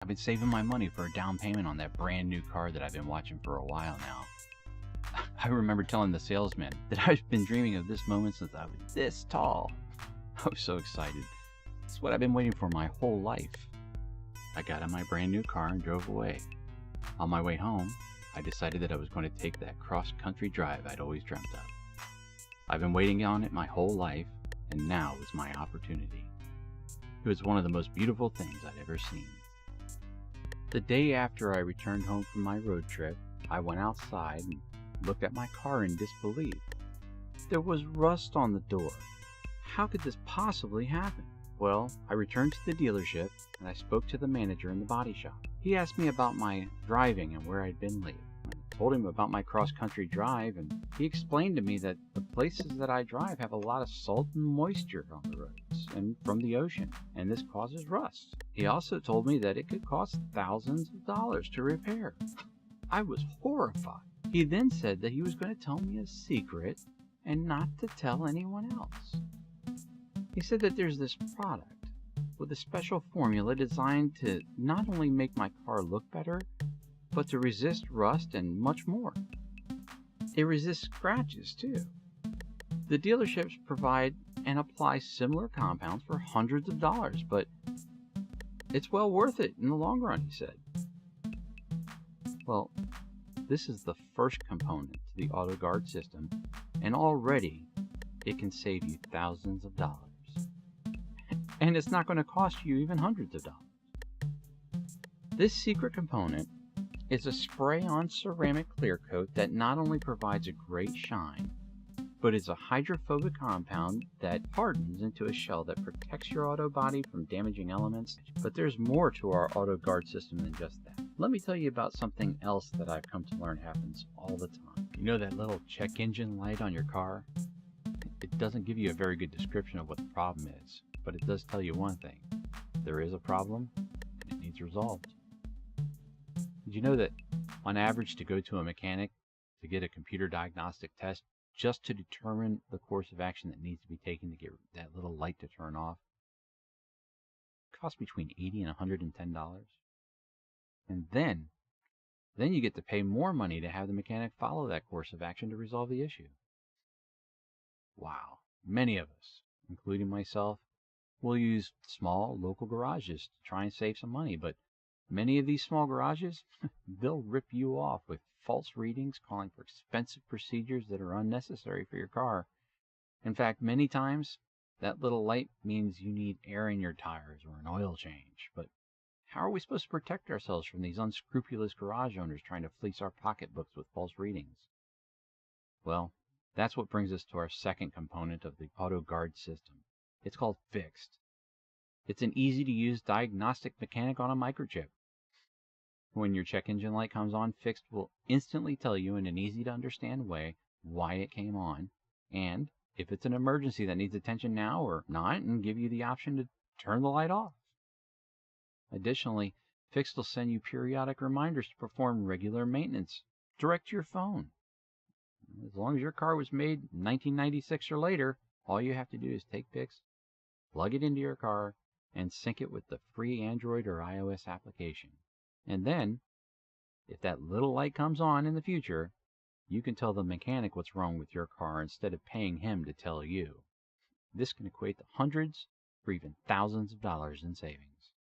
I've been saving my money for a down payment on that brand new car that I've been watching for a while now. I remember telling the salesman that I've been dreaming of this moment since I was this tall. I was so excited. It's what I've been waiting for my whole life. I got in my brand new car and drove away. On my way home, I decided that I was going to take that cross-country drive I'd always dreamt of. I've been waiting on it my whole life, and now was my opportunity. It was one of the most beautiful things I'd ever seen. The day after I returned home from my road trip, I went outside and looked at my car in disbelief. There was rust on the door. How could this possibly happen? Well, I returned to the dealership and I spoke to the manager in the body shop. He asked me about my driving and where I'd been lately. I told him about my cross-country drive, and he explained to me that the places that I drive have a lot of salt and moisture on the roads and from the ocean, and this causes rust. He also told me that it could cost thousands of dollars to repair. I was horrified. He then said that he was going to tell me a secret and not to tell anyone else. He said that there's this product with a special formula designed to not only make my car look better, but to resist rust and much more. It resists scratches too. The dealerships provide and apply similar compounds for hundreds of dollars, but it's well worth it in the long run, he said. Well, this is the first component to the AutoGuard system, and already it can save you thousands of dollars. And it's not going to cost you even hundreds of dollars. This secret component is a spray-on ceramic clear coat that not only provides a great shine, but is a hydrophobic compound that hardens into a shell that protects your auto body from damaging elements. But there's more to our AutoGuard system than just that. Let me tell you about something else that I've come to learn happens all the time. You know that little check engine light on your car? It doesn't give you a very good description of what the problem is, but it does tell you one thing. There is a problem, and it needs resolved. Did you know that on average, to go to a mechanic to get a computer diagnostic test just to determine the course of action that needs to be taken to get that little light to turn off, costs between $80 and $110? And then you get to pay more money to have the mechanic follow that course of action to resolve the issue. Wow. Many of us, including myself, will use small local garages to try and save some money, but many of these small garages, they'll rip you off with false readings, calling for expensive procedures that are unnecessary for your car. In fact, many times, that little light means you need air in your tires or an oil change. But how are we supposed to protect ourselves from these unscrupulous garage owners trying to fleece our pocketbooks with false readings? Well, that's what brings us to our second component of the AutoGuard system. It's called Fixed. It's an easy-to-use diagnostic mechanic on a microchip. When your check engine light comes on, Fixed will instantly tell you in an easy-to-understand way why it came on, and if it's an emergency that needs attention now or not, and give you the option to turn the light off. Additionally, Fixed will send you periodic reminders to perform regular maintenance direct to your phone. As long as your car was made in 1996 or later, all you have to do is take Fixed, plug it into your car, and sync it with the free Android or iOS application. And then, if that little light comes on in the future, you can tell the mechanic what's wrong with your car instead of paying him to tell you. This can equate to hundreds or even thousands of dollars in savings.